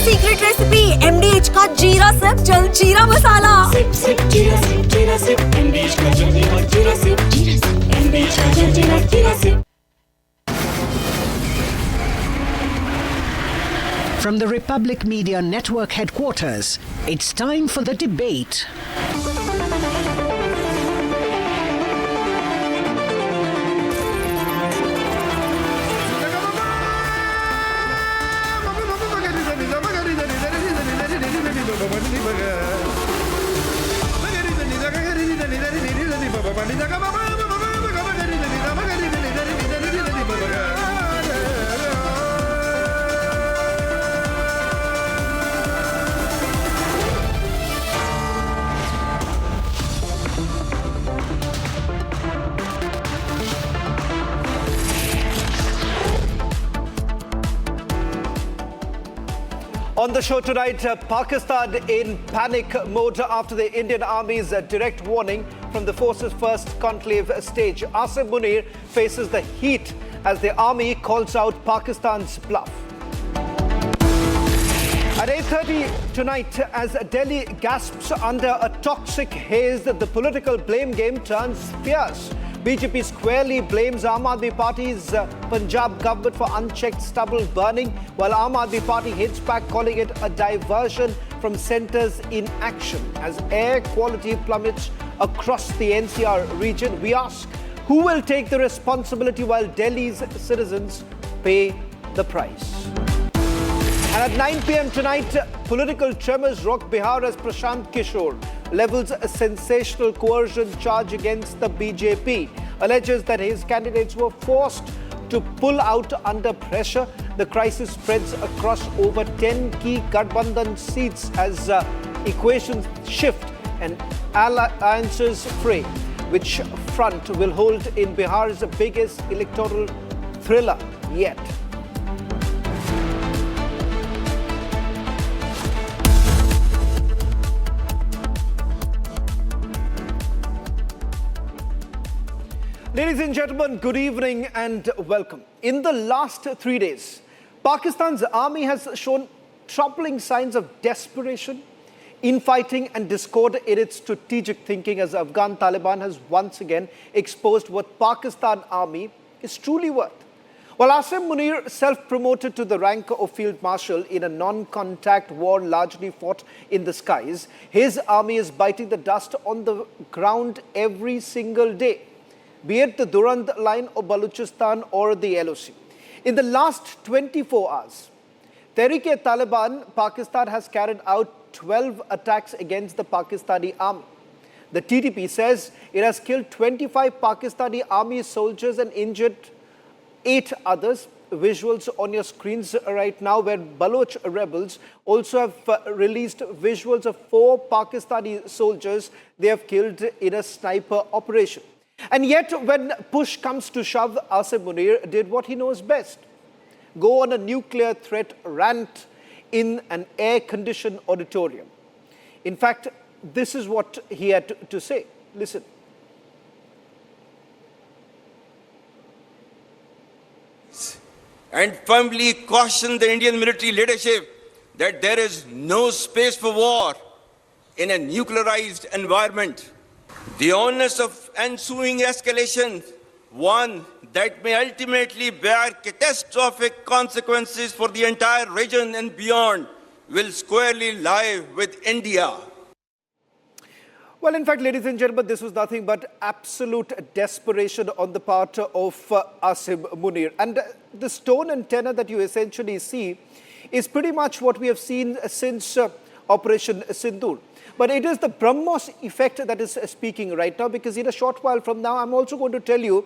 Secret recipe MDH का जीरा SIP जल जीरा मसाला। सिप सिप जीरा सिप MDH का जल जीरा सिप MDH का जल जीरा SIP. From the Republic Media Network headquarters, it's time for the debate. On the show tonight, Pakistan in panic mode after the Indian Army's direct warning from the force's first conclave stage. Arnab Munir faces the heat as the army calls out Pakistan's bluff. At 8:30 tonight, as Delhi gasps under a toxic haze, the political blame game turns fierce. BJP squarely blames Aam Aadmi Party's Punjab government for unchecked stubble burning, while Aam Aadmi Party hits back, calling it a diversion from centre's inaction. As air quality plummets across the NCR region, we ask, who will take the responsibility while Delhi's citizens pay the price? And at 9 p.m. tonight, political tremors rock Bihar as Prashant Kishore levels a sensational coercion charge against the BJP, alleges that his candidates were forced to pull out under pressure. The crisis spreads across over 10 key Gathbandhan seats as equations shift and alliances fray. Which front will hold in Bihar's biggest electoral thriller yet? Ladies and gentlemen, good evening and welcome. In the last 3 days, Pakistan's army has shown troubling signs of desperation, infighting and discord in its strategic thinking as Afghan Taliban has once again exposed what Pakistan army is truly worth. While Arnab Munir self-promoted to the rank of Field Marshal in a non-contact war largely fought in the skies, his army is biting the dust on the ground every single day, be it the Durand line of Balochistan or the LOC. In the last 24 hours, Tehreek-e-Taliban Pakistan has carried out 12 attacks against the Pakistani army. The TTP says it has killed 25 Pakistani army soldiers and injured 8 others. Visuals on your screens right now where Baloch rebels also have released visuals of 4 Pakistani soldiers they have killed in a sniper operation. And yet, when push comes to shove, Arnab Munir did what he knows best. Go on a nuclear threat rant in an air-conditioned auditorium. In fact, this is what he had to say. Listen. And firmly caution the Indian military leadership that there is no space for war in a nuclearized environment. The onus of ensuing escalation, one that may ultimately bear catastrophic consequences for the entire region and beyond, will squarely lie with India. Well, in fact, ladies and gentlemen, this was nothing but absolute desperation on the part of Arnab Munir. And this tone and tenor that you essentially see is pretty much what we have seen since Operation Sindoor. But it is the BrahMos effect that is speaking right now, because in a short while from now, I'm also going to tell you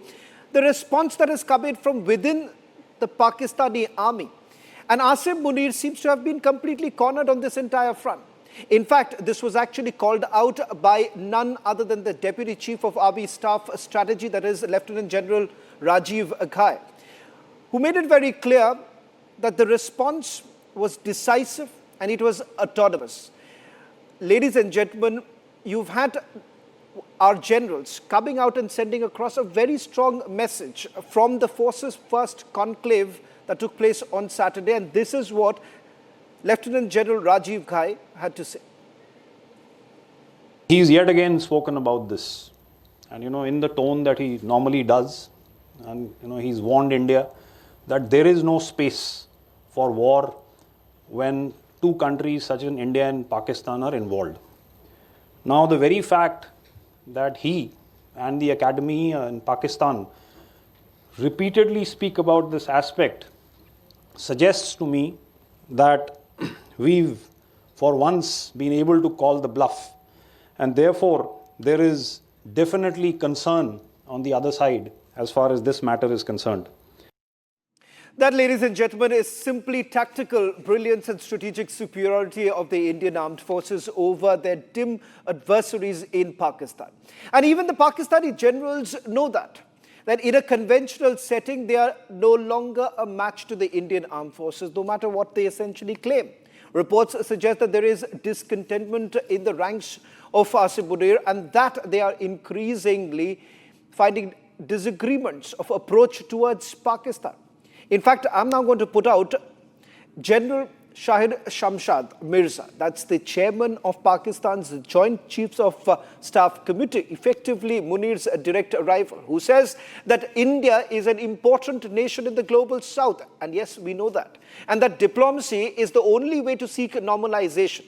the response that is coming from within the Pakistani army. And Arnab Munir seems to have been completely cornered on this entire front. In fact, this was actually called out by none other than the Deputy Chief of Army Staff Strategy, that is Lieutenant General Rajiv Ghai, who made it very clear that the response was decisive and it was autonomous. Ladies and gentlemen, you've had our generals coming out and sending across a very strong message from the forces' first conclave that took place on Saturday. And this is what Lieutenant General Rajiv Ghai had to say. He's yet again spoken about this, and in the tone that he normally does, and he's warned India that there is no space for war when two countries such as India and Pakistan are involved. Now, the very fact that he and the academy in Pakistan repeatedly speak about this aspect suggests to me that we've for once been able to call the bluff, and therefore there is definitely concern on the other side as far as this matter is concerned. That, ladies and gentlemen, is simply tactical brilliance and strategic superiority of the Indian armed forces over their dim adversaries in Pakistan. And even the Pakistani generals know that in a conventional setting, they are no longer a match to the Indian armed forces, no matter what they essentially claim. Reports suggest that there is discontentment in the ranks of Asim Munir, and that they are increasingly finding disagreements of approach towards Pakistan. In fact, I'm now going to put out General Shahid Shamshad Mirza, that's the chairman of Pakistan's Joint Chiefs of Staff Committee, effectively Munir's direct rival, who says that India is an important nation in the global south. And yes, we know that. And that diplomacy is the only way to seek normalization.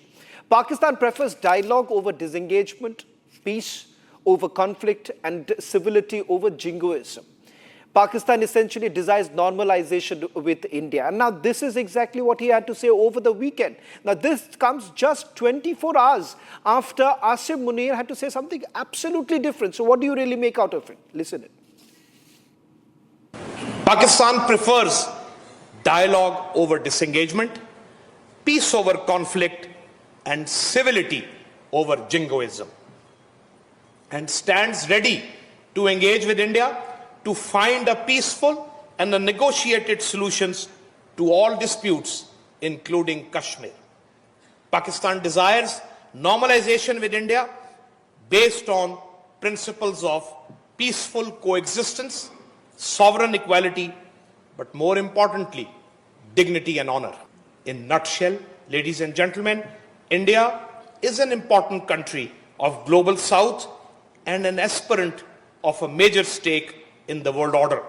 Pakistan prefers dialogue over disengagement, peace over conflict, and civility over jingoism. Pakistan essentially desires normalization with India. And now this is exactly what he had to say over the weekend. Now this comes just 24 hours after Asim Munir had to say something absolutely different. So what do you really make out of it? Listen in. Pakistan prefers dialogue over disengagement, peace over conflict, and civility over jingoism, and stands ready to engage with India to find a peaceful and a negotiated solutions to all disputes, including Kashmir. Pakistan desires normalization with India based on principles of peaceful coexistence, sovereign equality, but more importantly, dignity and honor. In nutshell, ladies and gentlemen, India is an important country of global south and an aspirant of a major stake in the world order.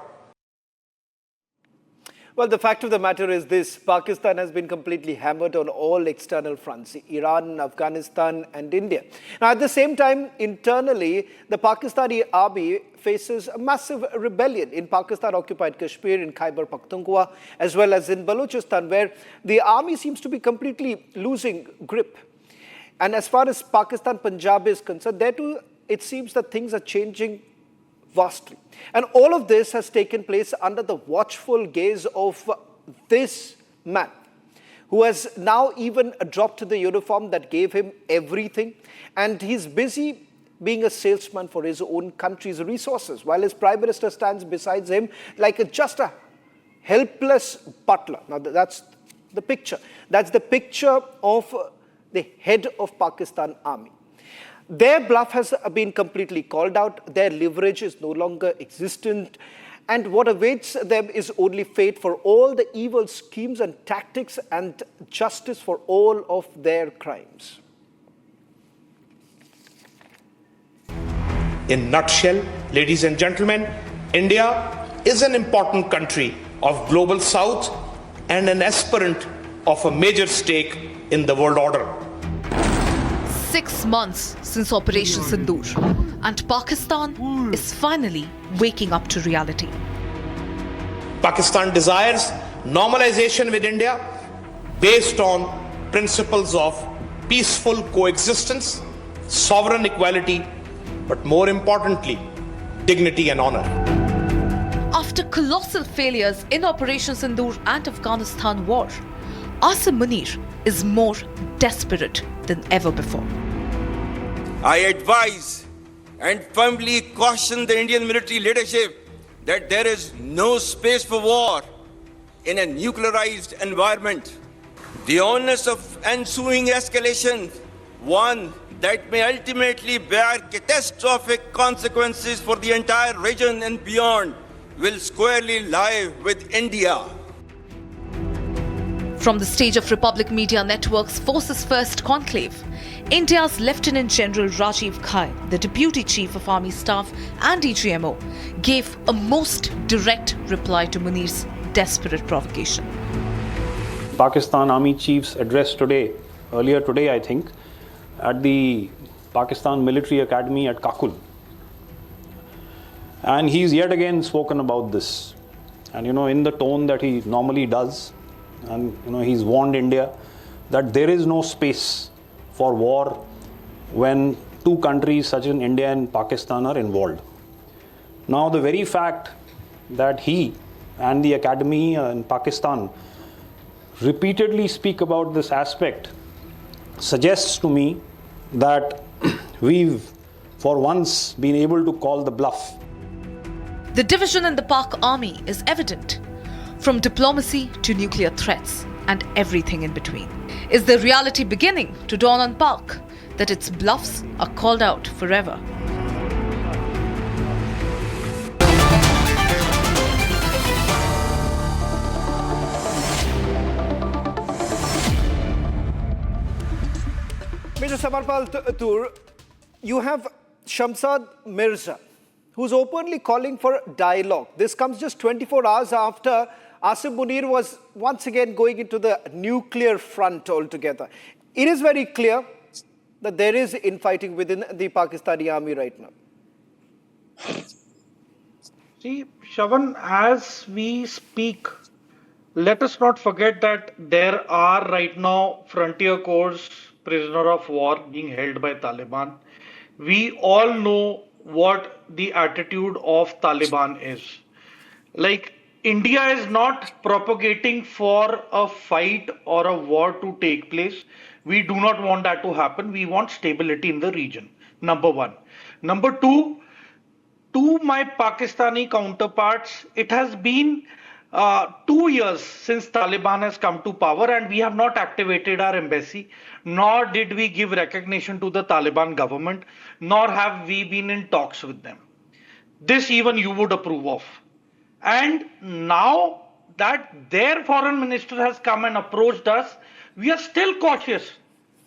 Well, the fact of the matter is this: Pakistan has been completely hammered on all external fronts, Iran, Afghanistan and India. Now, at the same time, internally, the Pakistani army faces a massive rebellion in Pakistan-occupied Kashmir, in Khyber Pakhtunkhwa, as well as in Balochistan, where the army seems to be completely losing grip. And as far as Pakistan Punjab is concerned, there too, it seems that things are changing vastly. And all of this has taken place under the watchful gaze of this man, who has now even dropped the uniform that gave him everything, and he's busy being a salesman for his own country's resources, while his prime minister stands beside him like just a helpless butler. Now that's the picture. That's the picture of the head of Pakistan army. Their bluff has been completely called out. Their leverage is no longer existent. And what awaits them is only fate for all the evil schemes and tactics, and justice for all of their crimes. In nutshell, ladies and gentlemen, India is an important country of global south and an aspirant of a major stake in the world order. 6 months since Operation Sindoor, and Pakistan is finally waking up to reality. Pakistan desires normalization with India based on principles of peaceful coexistence, sovereign equality, but more importantly, dignity and honor. After colossal failures in Operation Sindoor and Afghanistan war, Asim Munir is more desperate than ever before. I advise and firmly caution the Indian military leadership that there is no space for war in a nuclearized environment. The onus of ensuing escalation, one that may ultimately bear catastrophic consequences for the entire region and beyond, will squarely lie with India. From the stage of Republic Media Network's Forces First conclave, India's Lieutenant General Rajiv Ghai, the Deputy Chief of Army Staff and DGMO, gave a most direct reply to Munir's desperate provocation. Pakistan Army Chief's address earlier today, I think, at the Pakistan Military Academy at Kakul. And he's yet again spoken about this. And, in the tone that he normally does, and, he's warned India that there is no space for war when two countries such as India and Pakistan are involved. Now, the very fact that he and the Academy in Pakistan repeatedly speak about this aspect suggests to me that we've, for once, been able to call the bluff. The division in the Pak army is evident, from diplomacy to nuclear threats and everything in between. Is the reality beginning to dawn on Pak that its bluffs are called out forever? Major Samarpal Tur, you have Shamsad Mirza, who's openly calling for dialogue. This comes just 24 hours after Asim Munir was once again going into the nuclear front altogether. It is very clear that there is infighting within the Pakistani army right now. See, Shavan, as we speak, let us not forget that there are right now frontier corps prisoner of war being held by Taliban. We all know what the attitude of Taliban is. Like, India is not propagating for a fight or a war to take place. We do not want that to happen. We want stability in the region, number one. Number two, to my Pakistani counterparts, it has been 2 years since Taliban has come to power, and we have not activated our embassy, nor did we give recognition to the Taliban government, nor have we been in talks with them. This even you would approve of. And now that their foreign minister has come and approached us, we are still cautious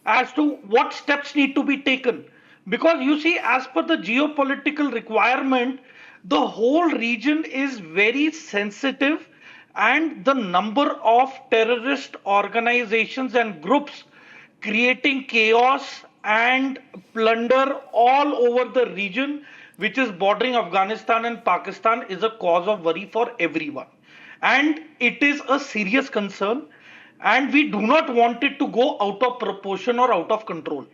as to what steps need to be taken. Because you see, as per the geopolitical requirement, the whole region is very sensitive, and the number of terrorist organizations and groups creating chaos and plunder all over the region, which is bordering Afghanistan and Pakistan, is a cause of worry for everyone. And it is a serious concern, and we do not want it to go out of proportion or out of control.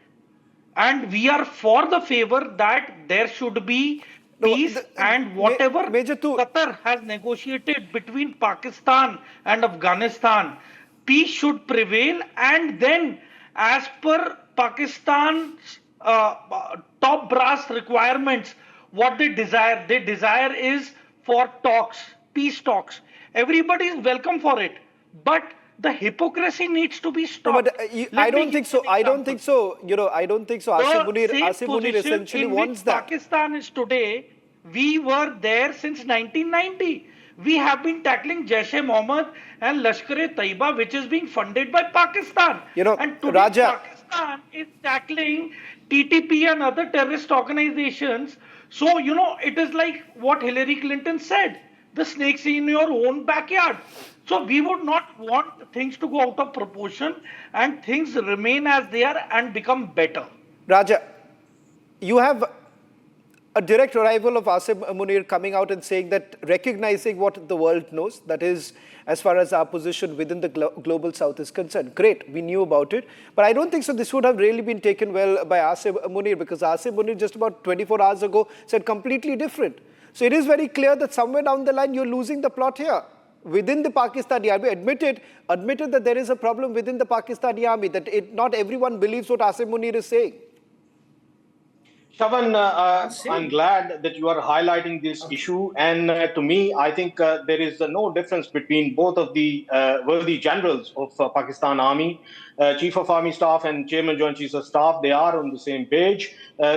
And we are for the favor that there should be peace, and whatever Qatar has negotiated between Pakistan and Afghanistan, peace should prevail. And then, as per Pakistan's top brass requirements, what they desire is for talks, peace talks. Everybody is welcome for it, but the hypocrisy needs to be stopped. No, but I don't think so. I don't think so. I don't think so. Asim Munir essentially wants that. Pakistan is today. We were there since 1990. We have been tackling Jaish-e-Mohammed and Lashkar-e-Taiba, which is being funded by Pakistan. And today Raja, Pakistan is tackling TTP and other terrorist organizations. So, it is like what Hillary Clinton said, the snakes in your own backyard. So we would not want things to go out of proportion and things remain as they are and become better. Raja, you have a direct arrival of Asim Munir coming out and saying that, recognizing what the world knows, that is, as far as our position within the global south is concerned. Great, we knew about it. But I don't think so this would have really been taken well by Asim Munir, because Asim Munir just about 24 hours ago said completely different. So it is very clear that somewhere down the line you're losing the plot here. Within the Pakistani army, admitted that there is a problem within the Pakistani army, that not everyone believes what Asim Munir is saying. Shavan, I'm glad that you are highlighting this issue. And to me, I think there is no difference between both of the worthy generals of Pakistan Army, Chief of Army Staff and Chairman Joint Chiefs of Staff. They are on the same page.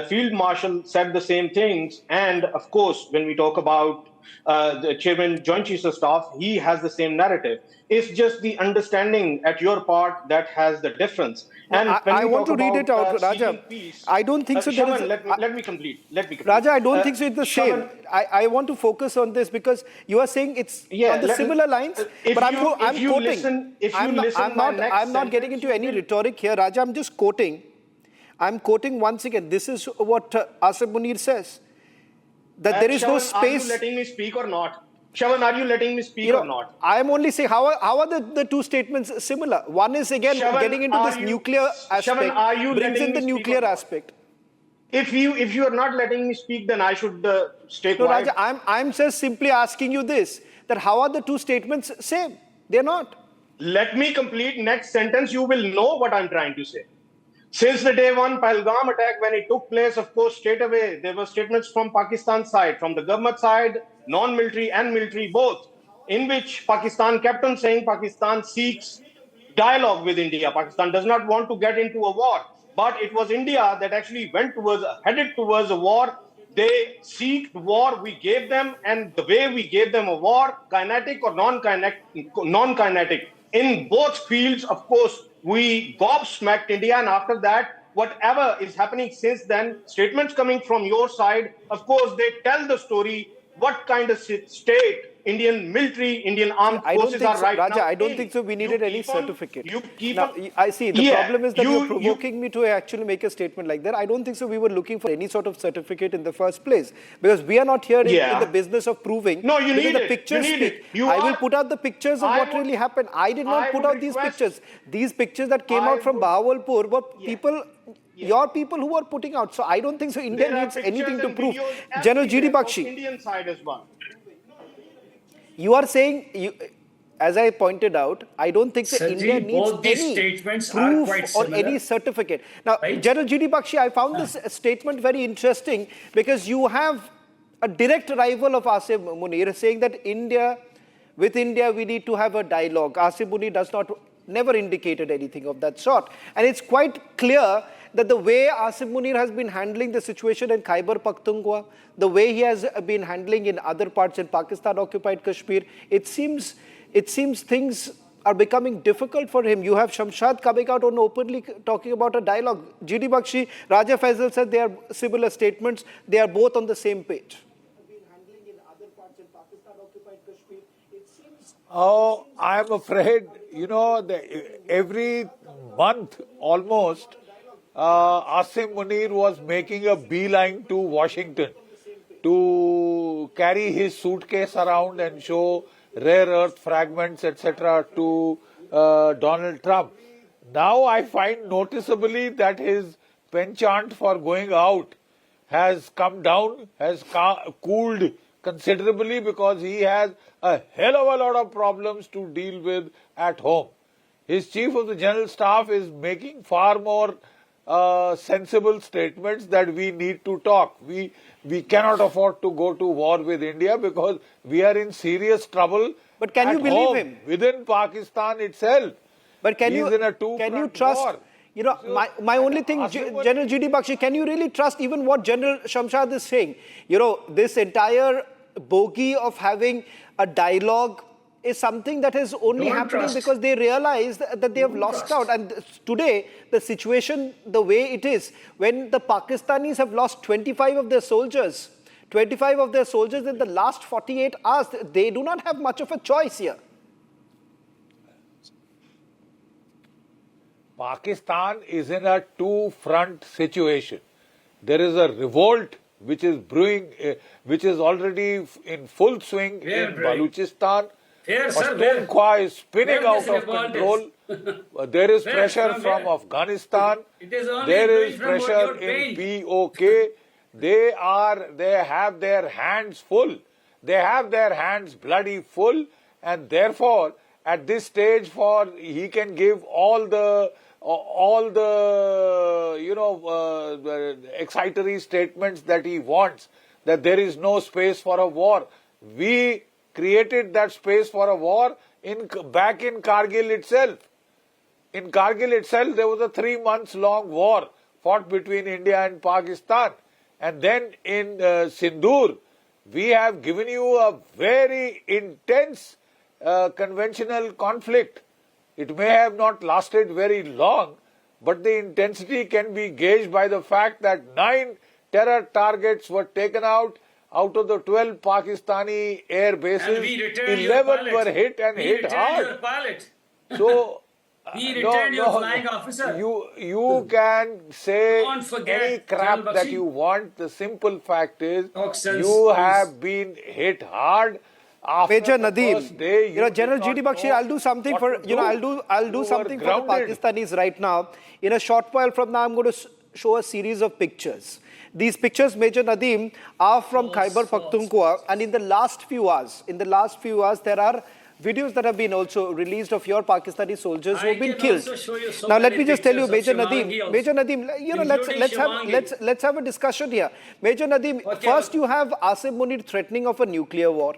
Field Marshal said the same things. And of course, when we talk about the Chairman Joint Chiefs of Staff, he has the same narrative. It's just the understanding at your part that has the difference. And I want to read it out, Raja. Peace, I don't think so. Shravan, let me complete. Raja, I don't think so. It's the same. I want to focus on this because you are saying it's on the similar lines. But I'm quoting. I'm not getting into any rhetoric here, Raja. I'm just quoting. I'm quoting once again. This is what Asif Munir says. That there is no space. Are you letting me speak or not? Shravan, are you letting me speak or not? I'm only saying, how are the two statements similar? One is again getting into this nuclear aspect, brings in the nuclear aspect. If you are not letting me speak, then I should stay quiet. No, Raja, I'm just simply asking you this, that how are the two statements same? They're not. Let me complete next sentence. You will know what I'm trying to say. Since the day one Pahalgam attack, when it took place, of course, straight away, there were statements from Pakistan's side, from the government side, non-military and military both, in which Pakistan kept on saying Pakistan seeks dialogue with India. Pakistan does not want to get into a war. But it was India that actually headed towards a war. They seeked war, we gave them, and the way we gave them a war, kinetic or non-kinetic, in both fields, of course, we gobsmacked India, and after that, whatever is happening since then, statements coming from your side, of course, they tell the story, what kind of state Indian military, Indian armed forces are right Raja, now. I don't think so. We needed any certificate. Now, I see. The problem is that you're provoking me to actually make a statement like that. I don't think so. We were looking for any sort of certificate in the first place because we are not here in the business of proving. No, you need the pictures speak. I will put out the pictures of what really happened. I did not put out these pictures. These pictures that came out from Bahawalpur were people. Your people who are putting out. So I don't think so. India needs anything to prove. General G.D. Bakshi. Indian side as well. You are saying, as I pointed out, I don't think that India needs any proof or any certificate. Now, General G.D. Bakshi, I found this statement very interesting because you have a direct rival of Asif Munir saying that with India, we need to have a dialogue. Asif Munir never indicated anything of that sort. And it's quite clear that the way Asif Munir has been handling the situation in Khyber Pakhtunkhwa, the way he has been handling in other parts in Pakistan-occupied Kashmir, it seems things are becoming difficult for him. You have Shamshad coming out and openly talking about a dialogue. G.D. Bakshi, Raja Faisal said they are similar statements. They are both on the same page. Oh, I am afraid, every month almost, Asif Munir was making a beeline to Washington to carry his suitcase around and show rare earth fragments, etc. to Donald Trump. Now I find noticeably that his penchant for going out has come down, has cooled considerably because he has a hell of a lot of problems to deal with at home. His Chief of the General Staff is making far more sensible statements that we need to talk. We cannot afford to go to war with India because we are in serious trouble. But can you believe him? Within Pakistan itself. But can you trust? War. My only thing, General G.D. Bakshi, can you really trust even what General Shamshad is saying? This entire bogey of having a dialogue is something that is only happening because they realize that they have lost out. And today, the situation, the way it is, when the Pakistanis have lost 25 of their soldiers in the last 48 hours, they do not have much of a choice here. Pakistan is in a two-front situation. There is a revolt which is brewing, which is already in full swing in Balochistan. Pakhtunkhwa is spinning out of control. There is pressure from Afghanistan. There is pressure in POK. They have their hands full. They have their hands bloody full, and therefore, at this stage, he can give all the excitatory statements that he wants, that there is no space for a war. We created that space for a war back in Kargil itself. In Kargil itself, there was a 3 months long war fought between India and Pakistan. And then in Sindoor, we have given you a very intense conventional conflict. It may have not lasted very long, but the intensity can be gauged by the fact that 9 terror targets were taken out of the 12 Pakistani air bases. 11 were hit and hit hard. Your pilot. So, We returned your flying officer. You can say any crap that you want. The simple fact is, you have been hit hard. After Major the Nadeem, first day, General GD Bakshi, I'll do something for I'll do something for the Pakistanis right now. In a short while from now, I'm going to show a series of pictures. These pictures, Major Nadeem, are from Khyber Pakhtunkhwa, and in the last few hours, there are videos that have been also released of your Pakistani soldiers who have been killed. Now, let me just tell you, Major Nadeem, let's have a discussion here. Major Nadeem, first you have Asim Munir threatening of a nuclear war.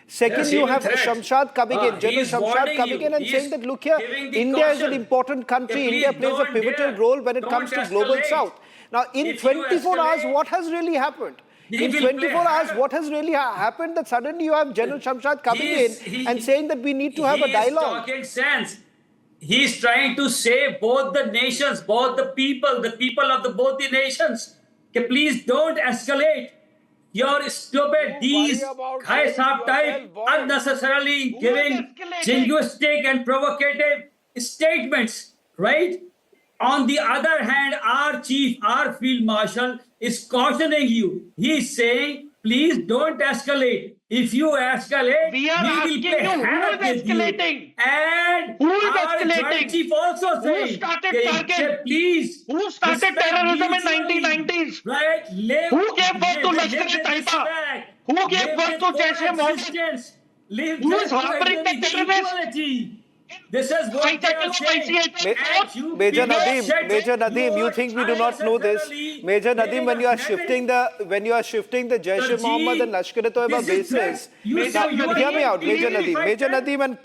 Second, you have Shamshad coming in, General Shamshad coming in and saying that, look here, India is an important country. India plays a pivotal role when it comes to global south. Now, in 24 hours, what has really happened? In 24 hours, what has really happened that suddenly you have General Shamshad coming in and saying that we need to have a dialogue? He is talking sense. He is trying to save both the nations, both the people of both the nations. Okay, please don't escalate. Your stupid, these high-sap type unnecessarily giving jingoistic and provocative statements, right? On the other hand, our chief, our field marshal is cautioning you. He is saying, please don't escalate. If you escalate, we are asking you, who is escalating? And who is our escalating? joint chief also saying, who started target? Please, who started terrorism in 1990s? Right? Who gave birth to Lashkar-e-Taiba? Who gave birth to Jaish-e-Mohammed? Who is harboring the terrorists? This is what they are saying. Major Nadeem, you think we do not know this? Major Nadeem, when you are shifting the Jaish-e-Mohammed and Lashkar-e-Taiba bases, now, hear me out, Major Nadeem and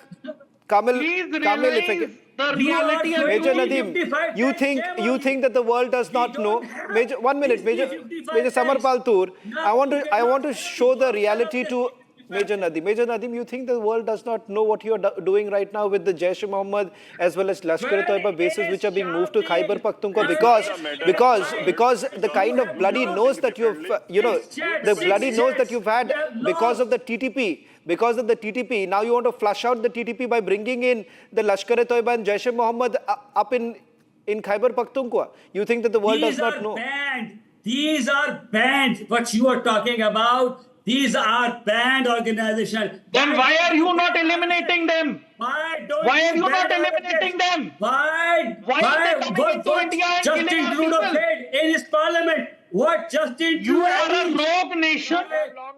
Kamil, if I can. The reality of Major Nadeem, you think that the world does not know? Major Samarpal Tur, I want to show the reality to Major Nadeem. Major Nadeem, you think the world does not know what you are doing right now with the Jaish-e-Mohammed as well as Lashkar-e-Taiba bases which are being moved to Khyber Pakhtunkhwa because the kind of bloody nose that you've had because of the TTP. Now you want to flush out the TTP by bringing in the Lashkar-e-Taiba and Jaish-e-Mohammed up in Khyber Pakhtunkhwa. You think that the world does not know? These are banned. What you are talking about? These are banned organizations. Then why are you not eliminating them? Why are you not eliminating them? Why are they coming into India and killing Justin our Trudeau people? said in his parliament? What Justin You Trudeau are a did? rogue nation.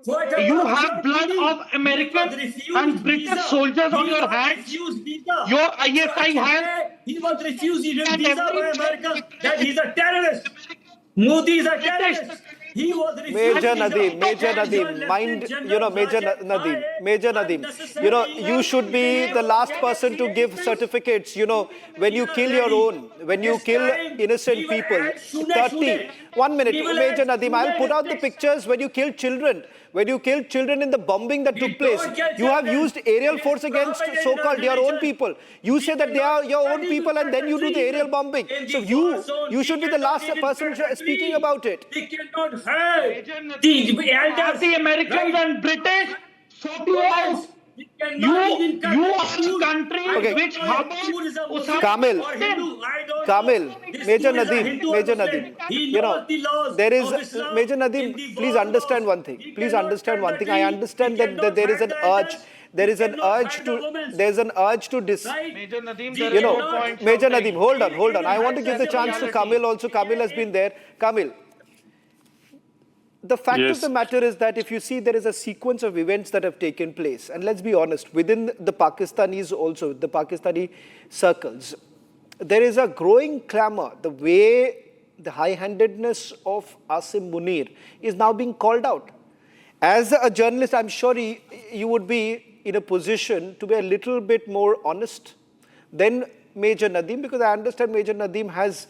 What You about have blood of American and British soldiers on your hands. Your ISI has. He was refused visa by America. That he's a terrorist. Modi is a terrorist. He was refused. Major Nadeem, Major Nadeem, you should be the last person to give certificates, when you kill your own, when you kill innocent people. 1 minute, Major Nadeem, I'll put out the pictures when you kill children. When you killed children in the bombing that took place, you have used aerial force against so-called your own people. You say that they are your own people and then you do the aerial bombing. So you should be the last person speaking about it. We cannot hurt the Americans and British sort you out. You are a country which harbors Kamil, Major Nadeem, there is, Major Nadeem, please understand one thing. I understand that there is an urge. There's an urge to Major Nadeem, Major Nadeem, hold on. I want to give the chance to Kamil also. Kamil has been there. Kamil. The fact of the matter is that if you see, there is a sequence of events that have taken place. And let's be honest, within the Pakistanis also, the Pakistani circles, there is a growing clamor. The way the high-handedness of Asim Munir is now being called out. As a journalist, I'm sure you would be in a position to be a little bit more honest than Major Nadeem, because I understand Major Nadeem has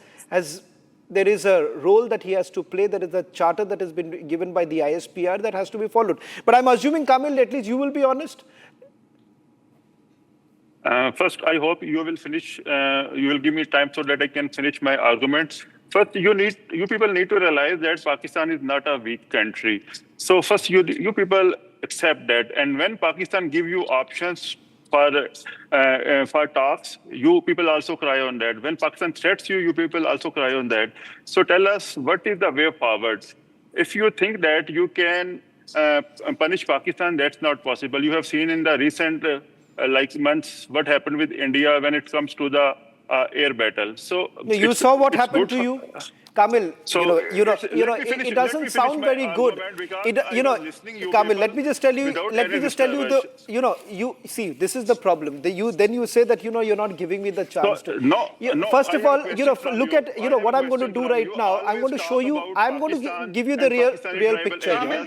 There is a role that he has to play. There is a charter that has been given by the ISPR that has to be followed. But I'm assuming, Kamil, at least you will be honest. First, I hope you will finish. You will give me time so that I can finish my arguments. First, you people need to realize that Pakistan is not a weak country. So first, you people accept that. And when Pakistan give you options for talks, you people also cry on that. When Pakistan threats you, you people also cry on that. So tell us, what is the way forward? If you think that you can punish Pakistan, that's not possible. You have seen in the recent months what happened with India when it comes to the air battle. So you saw what happened to you, Kamil. So it doesn't sound very good. Kamil, let me just tell you. You see, this is the problem. Then you say that you're not giving me the chance to. First of all, look at what I'm going to do right now. I'm going to show you. I'm going to give you the real picture here.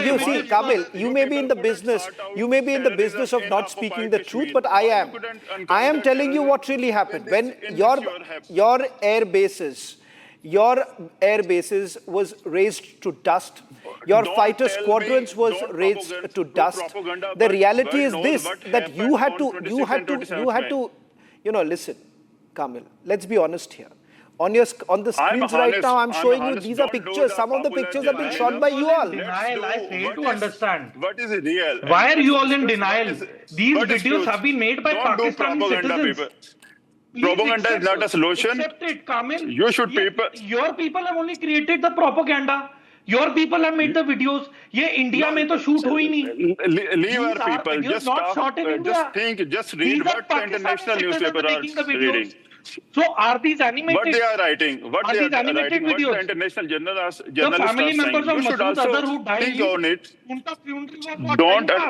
You see, Kamil, you may be in the business. You may be in the business of not speaking the truth, but I am. I am telling you what really happened when your air bases was razed to dust. Your fighter squadrons was razed to dust. The reality is this, that you had to, listen, Kamil, let's be honest here. On the screens right now, I'm showing you, these are pictures. Some of the pictures have been shot by you all. Denial, I fail to understand. What is real? Why are you all in denial? These videos have been made by Pakistani citizens. Propaganda is not a solution. Accept it, Kamil. You should Your people have only created the propaganda. Your people have made the videos. ये India में तो shoot हुई नहीं. Leave our people. Just stop. Just think. Just read what the international newspaper are reading. So are these animated? What they are writing? What are they these are animated writing? videos? What the international journalists are The family members saying. of You should Masood also Azhar who died. think on it. उनका funeral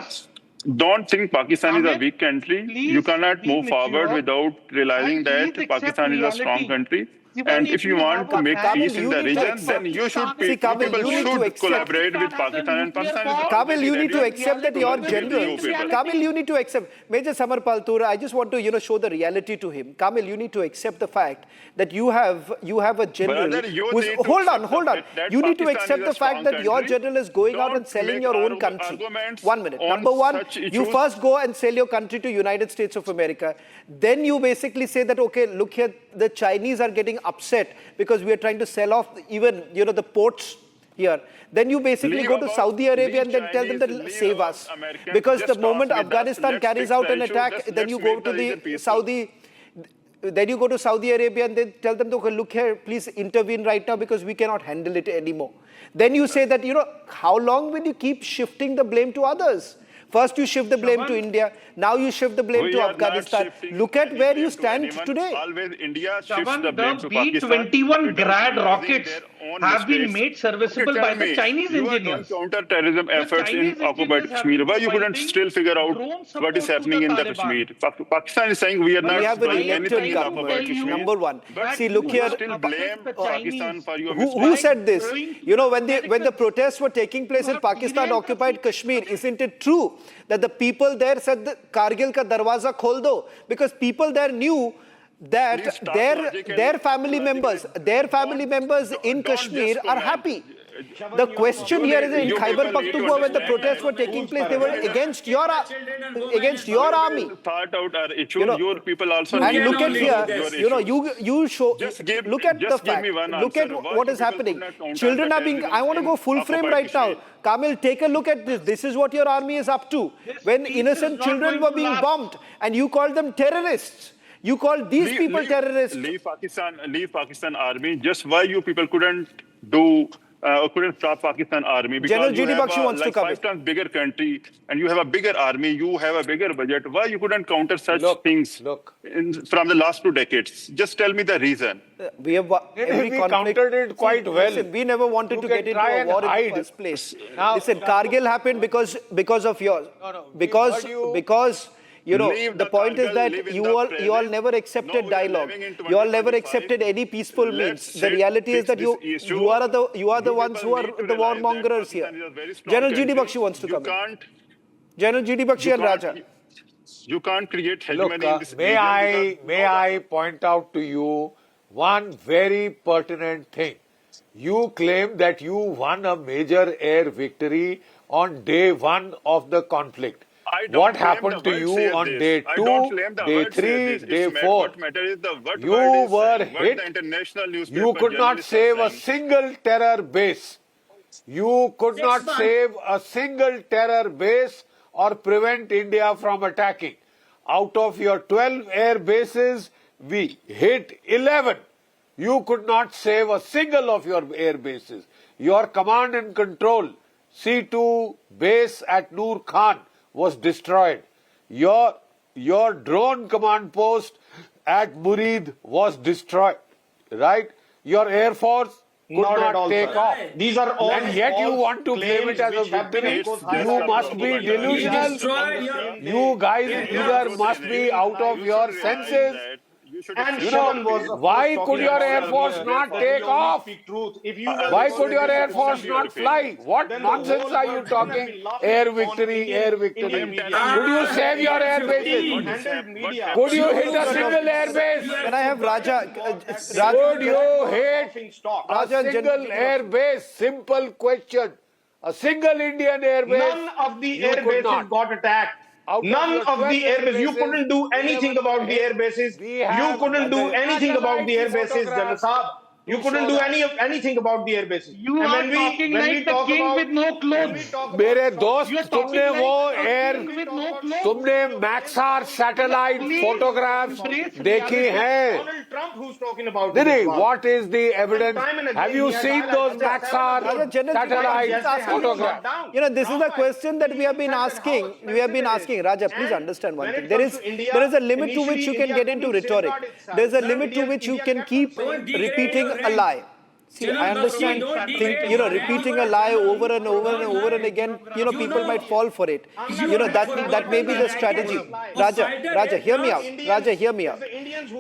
was Don't think Pakistan is a weak country. You cannot move forward without realizing that Pakistan is a strong country. And if you want to make peace in the region, then you should people should collaborate with Pakistan, and Pakistan is Kamil, you need to accept that your general. Kamil, you need to accept. Major Samar Paltura, I just want to show the reality to him. Kamil, you need to accept the fact that you have a general. Hold on. You need to accept the fact that your general is going out and selling your own country. 1 minute. Number one, you first go and sell your country to United States of America. Then you basically say that, okay, look here, the Chinese are getting upset because we are trying to sell off even the ports here. Then you basically go to Saudi Arabia and then tell them that save us, because the moment Afghanistan carries out an attack, then you go to the Saudi. Then you go to Saudi Arabia and then tell them, okay, look here, please intervene right now because we cannot handle it anymore. Then you say that, how long will you keep shifting the blame to others? First you shift the blame to India, now you shift the blame to Afghanistan. Look at where you stand today. Always India shifts the blame to B-21 Pakistan. Grad rockets have been made serviceable by the Chinese engineers. Counter-terrorism efforts in occupied Kashmir. Why you couldn't still figure out what is happening in the Kashmir? Pakistan is saying we are not doing anything in occupied Kashmir. Number one. See, look here. Still blame Pakistan for your Who said this? When the protests were taking place in Pakistan occupied Kashmir, isn't it true that the people there said that Kargil ka darwaza khol do? Because people there knew that their family members in Kashmir are happy. The question here is in Khyber Pakhtunkhwa, when the protests were taking place, they were against your army. Thought out our issue. Your people also. And look at here. You show. Look at the fact. Look at what is happening. Children are being. I want to go full frame right now. Kamil, take a look at this. This is what your army is up to. When innocent children were being bombed, and you called them terrorists. You called these people terrorists. Leave Pakistan army. Just why you people couldn't stop Pakistan army? Because General G.D. Bakshi wants to come 5 times bigger country, and you have a bigger army, you have a bigger budget. Why you couldn't counter such things from the last 2 decades? Just tell me the reason. We have we countered it quite well. Listen, we never wanted to get into a war in the first place. Listen, Kargil happened because of yours. Because the point is that you all never accepted dialogue. You all never accepted any peaceful means. The reality is that you are the ones who are the warmongers here. General G.D. Bakshi wants to come in. General G.D. Bakshi and Raja. You can't create hegemony in this may I point out to you one very pertinent thing. You claim that you won a major air victory on day 1 of the conflict. What happened to you on day 2, day 3, day 4? What matters is what You word is were saying, what hit. the international newspaper You could not journalists are save a saying. single terror base. You could not save a single terror base or prevent India from attacking. Out of your 12 air bases, we hit 11. You could not save a single of your air bases. Your command and control, C2 base at Noor Khan, was destroyed. Your drone command post at Murid was destroyed. Right? Your air force could not take off. These are all and yet you want to claim it as a victory. You must be delusional. You guys either must be out of your senses. And you know, why could your Air Force not take off? Why could your Air Force not fly? What nonsense are you talking? Air victory, air victory. Could you save your air bases? Could you hit a single air base? Can I have Raja? Could you hit a single air base? Simple question. A single Indian air base? None of the air bases got attacked. None of the air bases. You couldn't do anything about the air bases. You couldn't do anything about the air bases, General Saab. You couldn't do anything about the air bases. You are talking like the king with no clothes. मेरे दोस्त तुमने वो air तुमने Maxar satellite photographs देखी हैं? नहीं, what is the evidence? Have you seen those Maxar satellite photographs? You know, this is the question that we have been asking. Raja, please understand one thing. There is a limit to which you can get into rhetoric. There is a limit to which you can keep repeating a lie. See, I understand, repeating a lie over and over and over and again, people might fall for it. That may be the strategy. Raja, hear me out.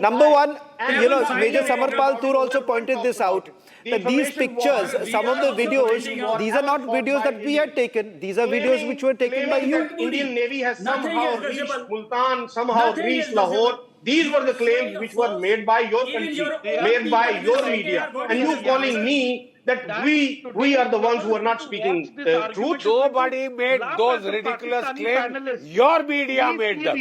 Number one, Major Samarpal Tur also pointed this out, that these pictures, some of the videos, these are not videos that we had taken. These are videos which were taken by you. Indian Navy has somehow reached Multan, somehow reached Lahore. These were the claims which were made by your country, made by your media. And you calling me that we are the ones who are not speaking truth? Nobody made those ridiculous claims. Your media made them.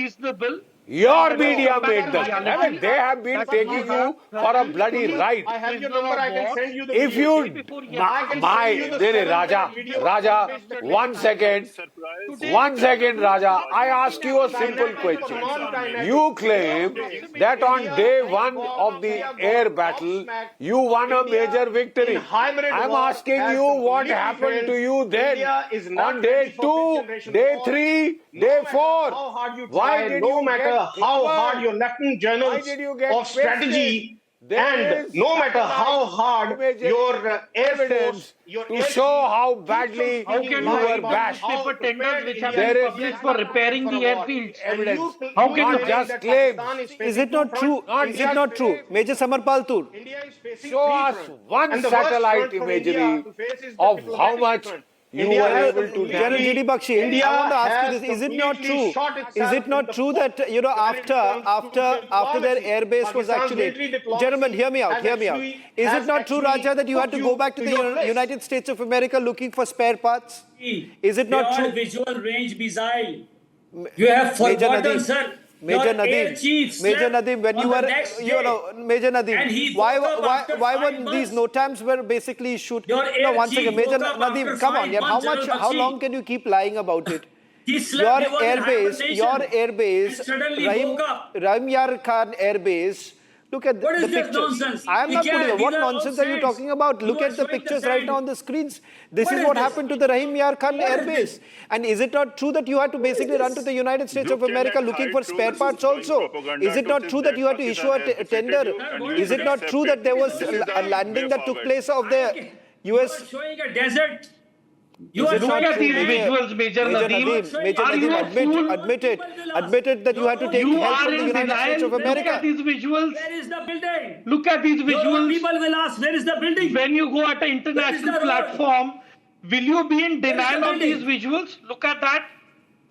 Your media made them. I mean, they have been taking you for a bloody ride. I have your number, I can send you the If you, Raja, 1 second, Raja, I ask you a simple question. You claim that on day 1 of the air battle, you won a major victory. I'm asking you what happened to you then on day 2, day 3, day 4. Why did you get how hard your lieutenant generals of strategy and no matter how hard your air force to show how badly you were bashed. Paper tenders which have been published for repairing the airfields. Evidence. How can you just claim? Is it not true? Major Samarpal Tur? Show us one satellite imagery of how much you were able to do. General G.D. Bakshi, I want to ask you this. Is it not true? Is it not true that, after their airbase was actually... Gentlemen, hear me out. Is it not true, Raja, that you had to go back to the United States of America looking for spare parts? Is it not true? Visual range missile. You have forgotten, sir. Major Nadeem, when you were, Major Nadeem, why were these NOTAMs were basically shoot? No, once again, Major Nadeem, come on, how long can you keep lying about it? Your airbase, Rahim Yar Khan airbase. Look at the pictures. I am not putting it. What nonsense are you talking about? Look at the pictures right now on the screens. This is what happened to the Rahim Yar Khan airbase. And is it not true that you had to basically run to the United States of America looking for spare parts also? Is it not true that you had to issue a tender? Is it not true that there was a landing that took place of the US? Showing a desert. You are looking at these visuals, Major Nadeem. Admitted that you had to take help from the United States of America. Look at these visuals. Where is the building? Look at these visuals. People will ask, where is the building? When you go at an international platform, will you be in denial of these visuals? Look at that.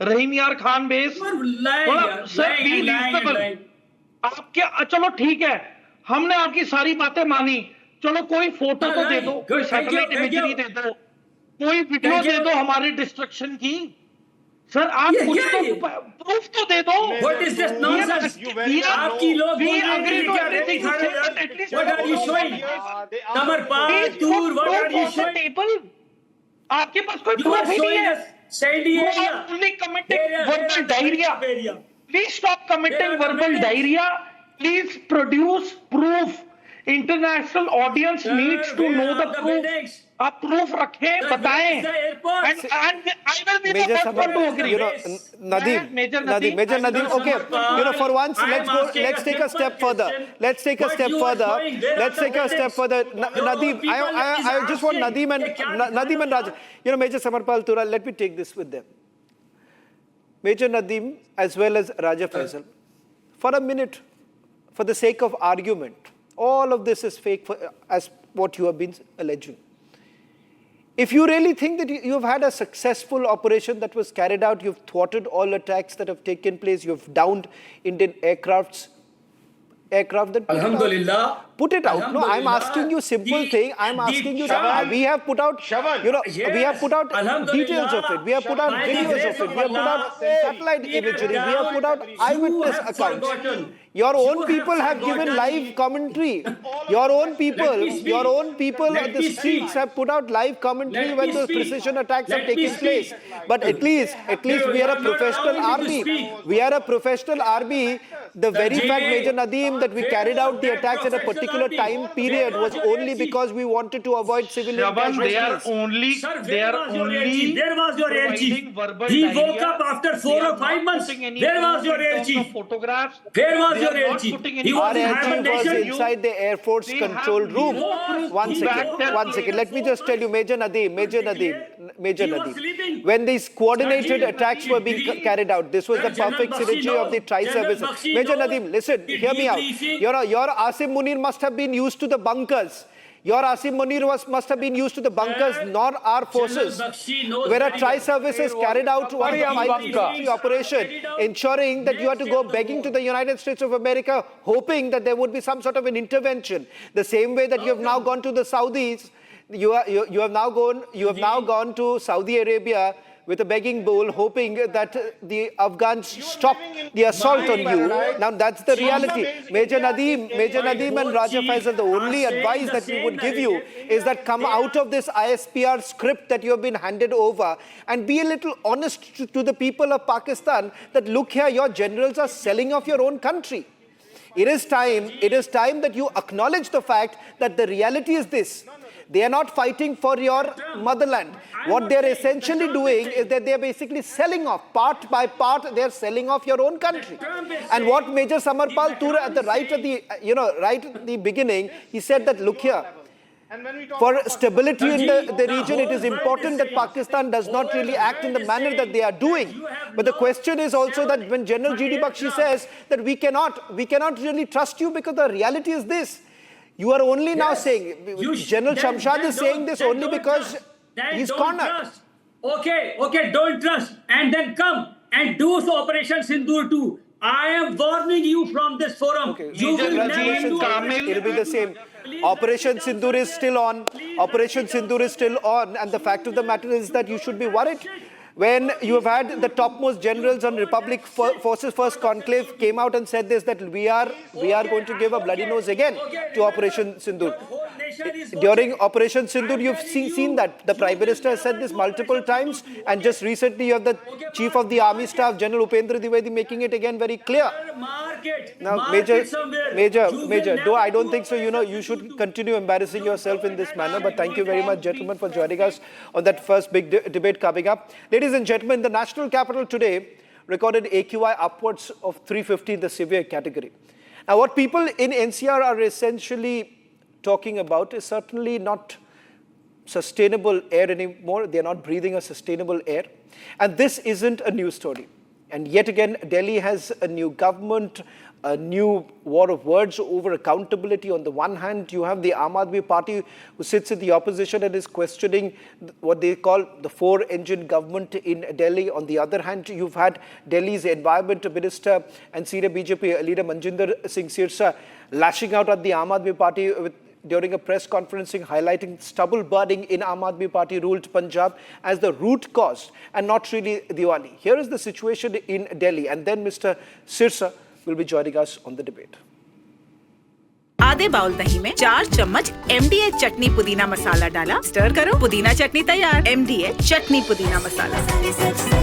Rahim Yar Khan base. You are lying. Sir, be reasonable. आपके चलो ठीक है हमने आपकी सारी बातें मानी, चलो कोई फोटो तो दे दो, कोई सैटेलाइट इमेजरी दे दो, कोई वीडियो दे दो हमारी डिस्ट्रक्शन की। सर आप कुछ तो प्रूफ तो दे दो। What is this nonsense? आपकी लोग we बोल रहे agree हैं to क्या everything you said, but at least what are you showing? Tamarpal, Dur, what are you showing? Table. आपके पास कोई You are proof ही नहीं showing है। us sandy You area. are only committing Area, verbal diarrhea. Please stop committing verbal diarrhea. Please produce proof. International audience needs to know the proof. आप proof रखें, बताएं. And I will be the Major first one to agree. Nadeem, Major Nadeem, okay, for once, let's take a step further. Let's take a step further. Nadeem, I just want Nadeem and Raj. Major Samarpal Tura, let me take this with them. Major Nadeem as well as Raja Faisal, for a minute, for the sake of argument, all of this is fake as what you have been alleging. If you really think that you have had a successful operation that was carried out, you've thwarted all attacks that have taken place, you've downed Indian aircraft, then Alhamdulillah. Put it out. No, I'm asking you simple thing. I'm asking you. We have put out, we have put out details of it. We have put out videos of it. We have put out satellite imagery. We have put out eyewitness accounts. Your own people have given live commentary. Your own people at the streets have put out live commentary when those precision attacks have taken place. But at least we are a professional army. We are a professional army. The very fact, Major Nadeem, that we carried out the attacks at a particular time period was only because we wanted to avoid civilian casualties. There was your air chief. He woke up after 4 or 5 months. Where was your air chief? Photographs. Where was your air chief? He was in hibernation. Inside the Air Force control room. One second. Let me just tell you, Major Nadeem. When these coordinated attacks were being carried out, this was the perfect synergy of the tri-services. Major Nadeem, listen, hear me out. Your Asim Munir must have been used to the bunkers. Your Asim Munir must have been used to the bunkers, nor our forces. Where a tri-services carried out one operation, ensuring that you had to go begging to the United States of America, hoping that there would be some sort of an intervention. The same way that you have now gone to the Saudis, you have now gone to Saudi Arabia with a begging bowl, hoping that the Afghans stop the assault on you. Now that's the reality. Major Nadeem and Raja Faisal, the only advice that we would give you is that come out of this ISPR script that you have been handed over and be a little honest to the people of Pakistan that look here, your generals are selling off your own country. It is time that you acknowledge the fact that the reality is this. They are not fighting for your motherland. What they are essentially doing is that they are basically selling off, part by part, they are selling off your own country. And what Major Samarpal Tura at the right at the beginning, he said that, look here, for stability in the region, it is important that Pakistan does not really act in the manner that they are doing. But the question is also that when General G.D. Bakshi says that we cannot really trust you because the reality is this. You are only now saying, General Shamshad is saying this only because he's cornered. Okay, don't trust. And then come and do the Operation Sindoor too. I am warning you from this forum. You will never do it. It will be the same. Operation Sindoor is still on. And the fact of the matter is that you should be worried. When you have had the topmost generals on Republic Forces First Conclave came out and said this, that we are going to give a bloody nose again to Operation Sindoor. During Operation Sindoor, you've seen that. The Prime Minister has said this multiple times, and just recently you have the Chief of the Army Staff, General Upendra Dwivedi, making it again very clear. Now, Major, though I don't think so, you should continue embarrassing yourself in this manner, but thank you very much, gentlemen, for joining us on that first big debate coming up. Ladies and gentlemen, the national capital today recorded AQI upwards of 350 in the severe category. Now, what people in NCR are essentially talking about is certainly not sustainable air anymore. They are not breathing a sustainable air. And this isn't a new story. And yet again, Delhi has a new government, a new war of words over accountability. On the one hand, you have the Aam Aadmi Party who sits in the opposition and is questioning what they call the four-engine government in Delhi. On the other hand, you've had Delhi's Environment Minister and senior BJP leader Manjinder Singh Sirsa lashing out at the Aam Aadmi Party during a press conferencing highlighting stubble burning in Aam Aadmi Party ruled Punjab as the root cause and not really Diwali. Here is the situation in Delhi, and then Mr. Sirsa will be joining us on the debate. आधे bowl दही में 4 चम्मच MDH चटनी पुदीना मसाला डाला, stir करो, पुदीना चटनी तैयार। MDH चटनी पुदीना मसाला।